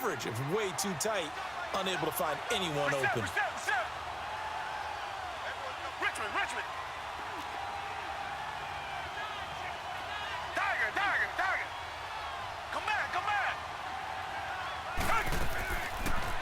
coverage is way too tight, unable to find anyone open. Richmond. Tiger. Come back.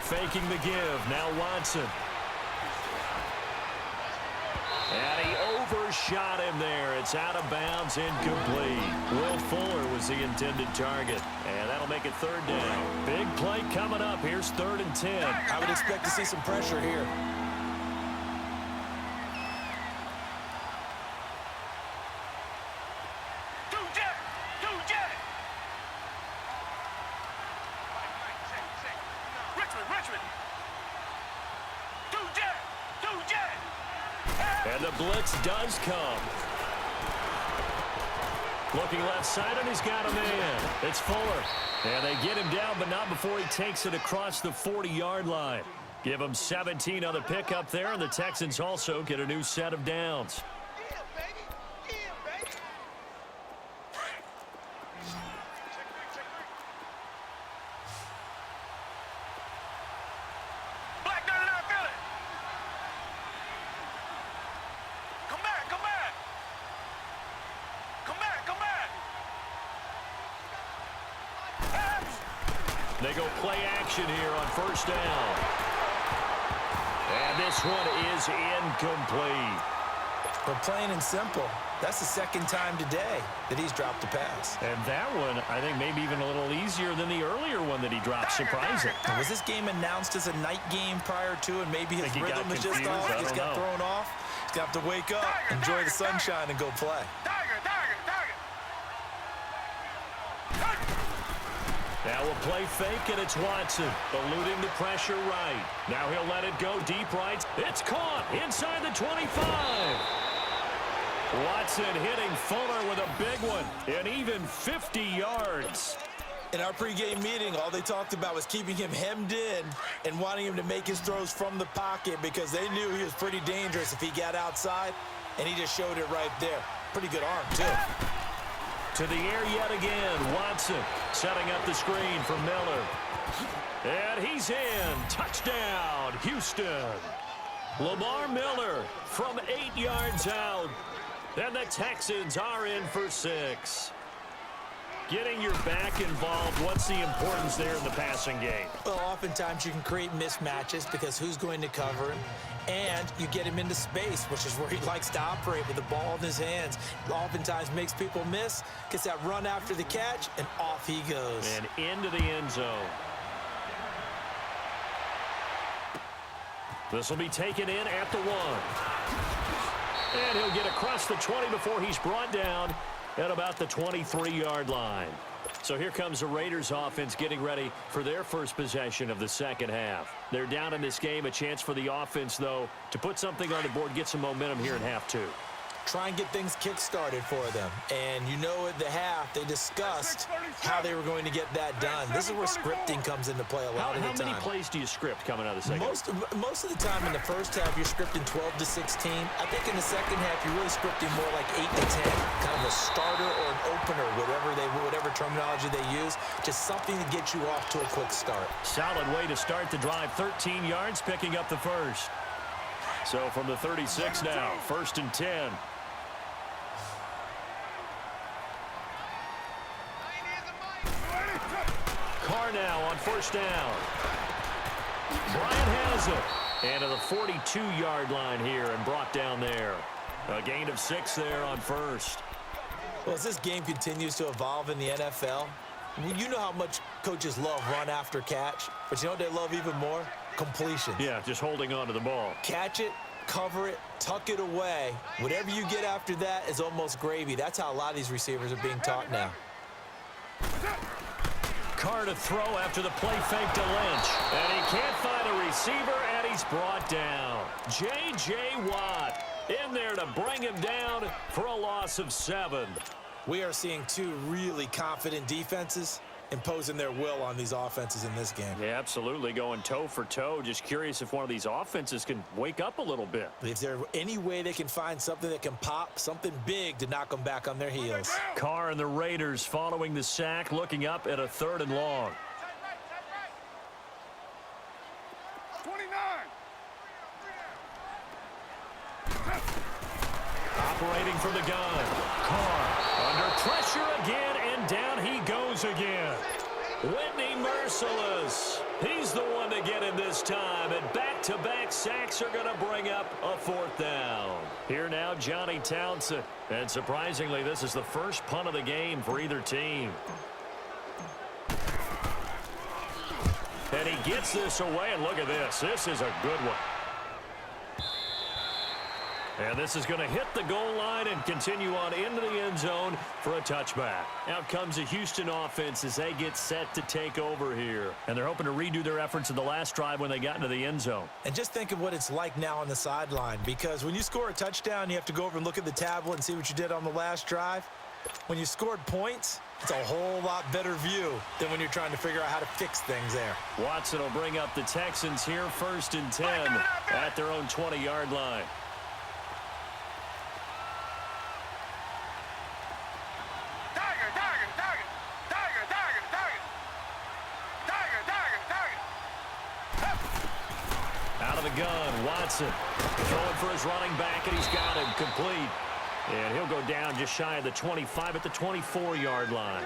Faking the give. Now Watson. And he overshot him there. It's out of bounds, incomplete. Will Fuller was the intended target. And that'll make it third down. Big play coming up. Here's 3rd and 10. I would expect to see some pressure here. Richmond. And the blitz does come. Looking left side, and he's got a man. It's Fuller. And they get him down, but not before he takes it across the 40-yard line. Give him 17 on the pickup there, and the Texans also get a new set of downs. They go play action here on first down. And this one is incomplete. But plain and simple, that's the second time today that he's dropped a pass. And that one, I think, maybe even a little easier than the earlier one that he dropped. Surprising. Was this game announced as a night game prior to, and maybe his rhythm is just off? He just got thrown off. He's got to wake up, enjoy the sunshine, and go play. Now a play fake, and it's Watson, eluding the pressure right. Now he'll let it go deep right. It's caught inside the 25. Watson hitting Fuller with a big one, and even 50 yards. In our pregame meeting, all they talked about was keeping him hemmed in and wanting him to make his throws from the pocket because they knew he was pretty dangerous if he got outside, and he just showed it right there. Pretty good arm, too. To the air yet again. Watson setting up the screen for Miller. And he's in. Touchdown, Houston. Lamar Miller from 8 yards out. And the Texans are in for 6. Getting your back involved, what's the importance there in the passing game? Well, oftentimes you can create mismatches because who's going to cover him? And you get him into space, which is where he likes to operate with the ball in his hands. Oftentimes makes people miss, gets that run after the catch, and off he goes. And into the end zone. This will be taken in at the 1. And he'll get across the 20 before he's brought down at about the 23-yard line. So here comes the Raiders offense getting ready for their first possession of the second half. They're down in this game. A chance for the offense, though, to put something on the board, get some momentum here in half 2. Try and get things kick-started for them. And you know at the half, they discussed how they were going to get that done. This is where scripting comes into play a lot of the time. How many plays do you script coming out of the second? Most of the time in the first half, you're scripting 12 to 16. I think in the second half, you're really scripting more like 8 to 10. Kind of a starter or an opener, whatever terminology they use. Just something to get you off to a quick start. Solid way to start the drive. 13 yards, picking up the first. So from the 36 now, 1st and 10. Carr now on first down. Bryant has it. And to the 42-yard line here and brought down there. A gain of 6 there on first. Well, as this game continues to evolve in the NFL, you know how much coaches love run after catch, but you know what they love even more? Completion. Yeah, just holding on to the ball. Catch it, cover it, tuck it away. Whatever you get after that is almost gravy. That's how a lot of these receivers are being taught now. Carr to throw after the play fake to Lynch. And he can't find a receiver, and he's brought down. J.J. Watt in there to bring him down for a loss of 7. We are seeing two really confident defenses imposing their will on these offenses in this game. Yeah, absolutely, going toe for toe. Just curious if one of these offenses can wake up a little bit. If there's any way they can find something that can pop, something big to knock them back on their heels. Carr and the Raiders following the sack, looking up at a 3rd and long. 29. Operating from the gun. Carr under pressure again, and down he goes again. Whitney merciless. He's the one to get him this time, and back-to-back sacks are going to bring up a fourth down. Here now, Johnny Townsend. And surprisingly, this is the first punt of the game for either team. And he gets this away, and look at this. This is a good one. And this is going to hit the goal line and continue on into the end zone for a touchback. Out comes the Houston offense as they get set to take over here. And they're hoping to redo their efforts in the last drive when they got into the end zone. And just think of what it's like now on the sideline, because when you score a touchdown, you have to go over and look at the tablet and see what you did on the last drive. When you scored points, it's a whole lot better view than when you're trying to figure out how to fix things there. Watson will bring up the Texans here 1st and 10 at their own 20-yard line. Gun, Watson throwing for his running back, and he's got him complete. And he'll go down just shy of the 25 at the 24-yard line.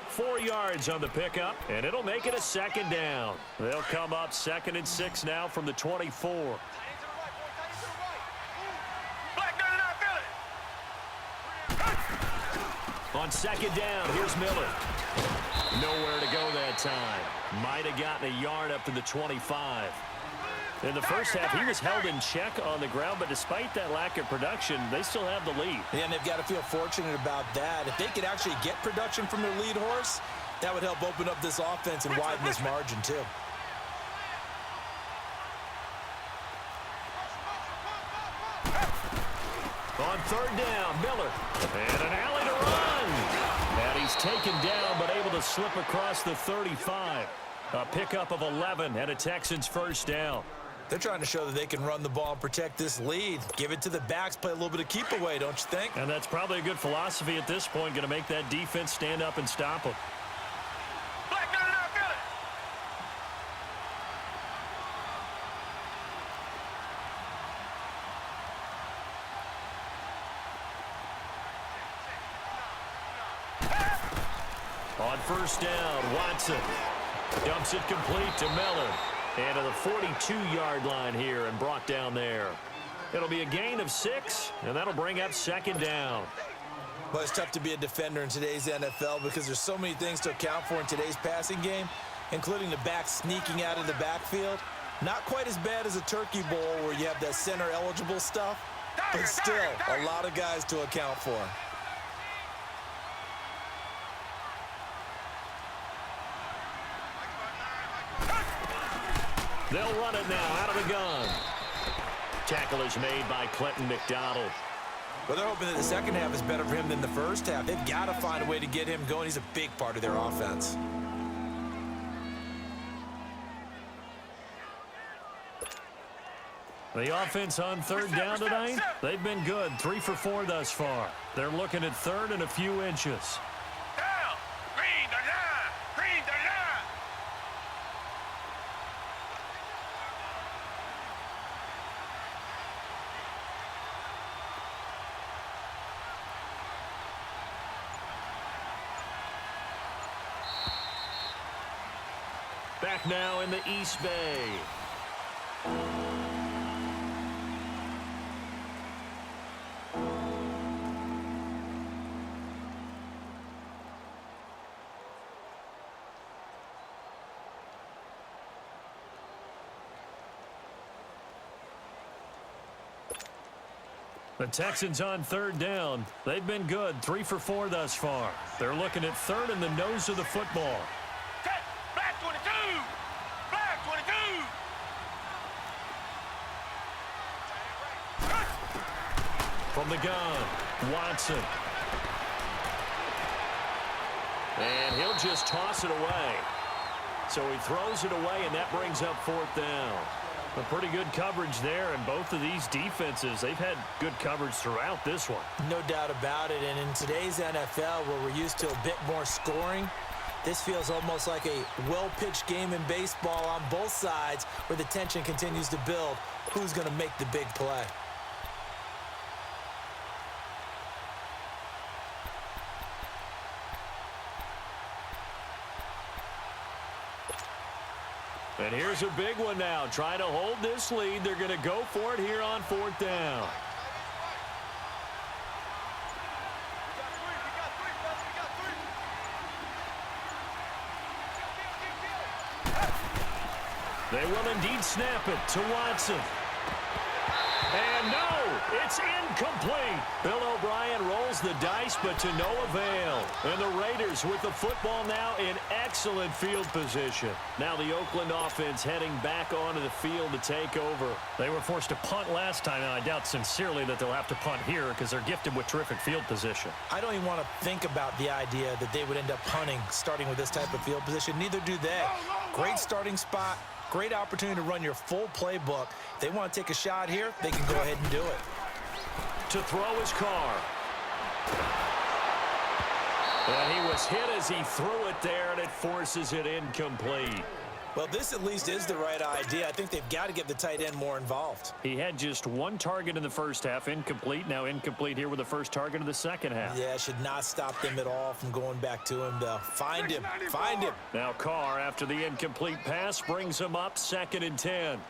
4 yards on the pickup, and it'll make it a second down. They'll come up 2nd and 6 now from the 24. On second down, here's Miller. Nowhere to go that time. Might have gotten a yard up to the 25. In the first half, he was held in check on the ground, but despite that lack of production, they still have the lead. Yeah, and they've got to feel fortunate about that. If they could actually get production from their lead horse, that would help open up this offense and widen this margin, too. On 3rd down, Miller. And an alley to run. And he's taken down, but able to slip across the 35. A pickup of 11 and a Texans first down. They're trying to show that they can run the ball and protect this lead. Give it to the backs, play a little bit of keep away, don't you think? And that's probably a good philosophy at this point, going to make that defense stand up and stop them. On 1st down, Watson dumps it complete to Miller. And to the 42-yard line here and brought down there. It'll be a gain of 6, and that'll bring up 2nd down. Well, it's tough to be a defender in today's NFL because there's so many things to account for in today's passing game, including the back sneaking out of the backfield. Not quite as bad as a turkey bowl where you have that center-eligible stuff, but still a lot of guys to account for. They'll run it now out of the gun. Tackle is made by Clinton McDonald. Well, they're hoping that the second half is better for him than the first half. They've got to find a way to get him going. He's a big part of their offense. The offense on 3rd down tonight, they've been good. 3 for 4 thus far. They're looking at 3rd and a few inches. Back now in the East Bay. The Texans on 3rd down. They've been good. 3 for 4 thus far. They're looking at 3rd and the nose of the football. Black 22! Black 22! From the gun, Watson. And he'll just toss it away. So he throws it away, and that brings up 4th down. A pretty good coverage there, and both of these defenses, they've had good coverage throughout this one. No doubt about it, and in today's NFL, where we're used to a bit more scoring, This feels almost like a well-pitched game in baseball on both sides where the tension continues to build. Who's going to make the big play? And here's a big one now. Trying to hold this lead. They're going to go for it here on 4th down. They will indeed snap it to Watson. And no, it's incomplete. Bill O'Brien rolls the dice, but to no avail. And the Raiders with the football now in excellent field position. Now the Oakland offense heading back onto the field to take over. They were forced to punt last time, and I doubt sincerely that they'll have to punt here because they're gifted with terrific field position. I don't even want to think about the idea that they would end up punting starting with this type of field position. Neither do they. Great starting spot. Great opportunity to run your full playbook. If they want to take a shot here, they can go ahead and do it. To throw his car. And he was hit as he threw it there, and it forces it incomplete. Well, this at least is the right idea. I think they've got to get the tight end more involved. He had just one target in the first half, incomplete. Now incomplete here with the first target of the second half. Yeah, should not stop them at all from going back to him, though. Find him. Find him. Now Carr, after the incomplete pass, brings him up 2nd and 10.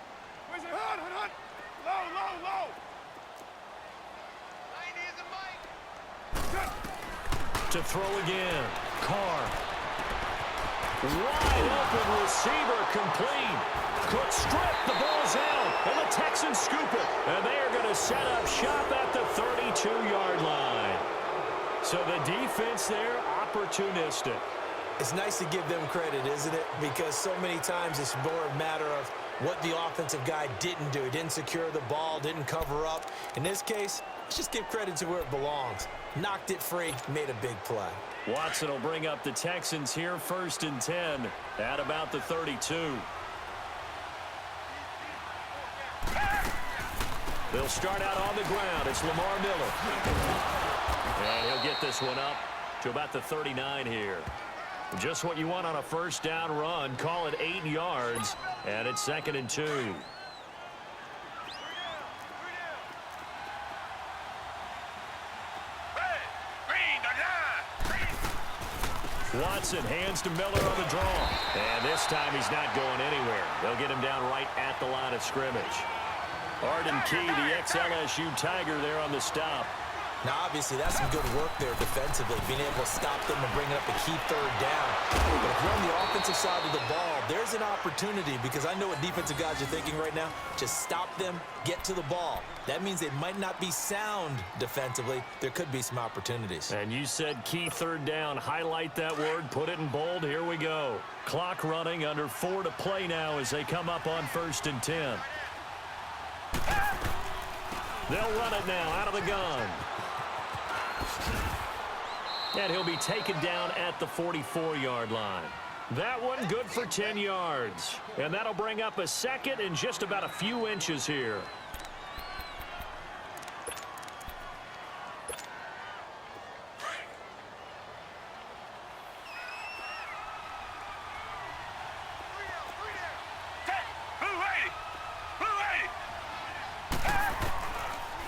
To throw again. Carr. Wide open receiver complete. Cook stripped. The ball's out. And the Texans scoop it. And they are going to set up shop at the 32-yard line. So the defense there, opportunistic. It's nice to give them credit, isn't it? Because so many times it's more a matter of what the offensive guy didn't do. He didn't secure the ball, didn't cover up. In this case, let's just give credit to where it belongs. Knocked it free, made a big play. Watson will bring up the Texans here 1st and 10 at about the 32. They'll start out on the ground. It's Lamar Miller. And he'll get this one up to about the 39 here. Just what you want on a 1st down run. Call it 8 yards, and it's 2nd and 2. Watson hands to Miller on the draw. And this time he's not going anywhere. They'll get him down right at the line of scrimmage. Arden Key, the ex-LSU Tiger, there on the stop. Now, obviously, that's some good work there defensively, being able to stop them and bring up a key 3rd down. But if you're on the offensive side of the ball, there's an opportunity because I know what defensive guys are thinking right now. Just stop them, get to the ball. That means they might not be sound defensively. There could be some opportunities. And you said key 3rd down. Highlight that word. Put it in bold. Here we go. Clock running, under 4 to play now as they come up on 1st and 10. They'll run it now out of the gun. And he'll be taken down at the 44-yard line. That one good for 10 yards. And that'll bring up a 2nd and just about a few inches here.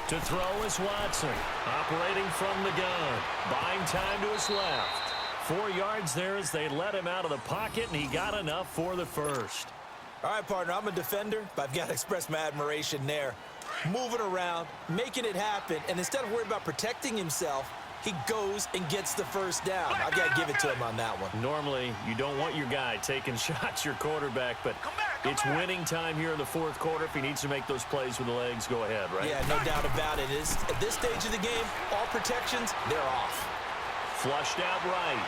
To throw is Watson, operating from the gun, buying time to his left. 4 yards there as they let him out of the pocket, and he got enough for the 1st. All right, partner, I'm a defender, but I've got to express my admiration there. Moving around, making it happen, and instead of worrying about protecting himself, he goes and gets the 1st down. I've got to give it to him on that one. Normally, you don't want your guy taking shots, your quarterback, but it's winning time here in the 4th quarter. If he needs to make those plays with the legs, go ahead, right? Yeah, no doubt about it. At this stage of the game, all protections, they're off. Flushed out right.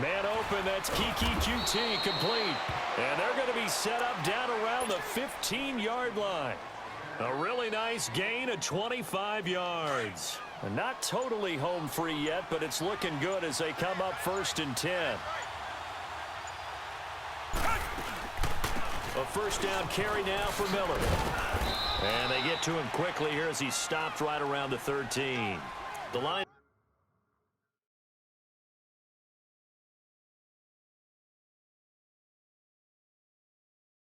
Man open, that's Kiki QT complete. And they're going to be set up down around the 15-yard line. A really nice gain of 25 yards. And not totally home free yet, but it's looking good as they come up 1st and 10. A 1st down carry now for Miller. And they get to him quickly here as he stopped right around the 13. The line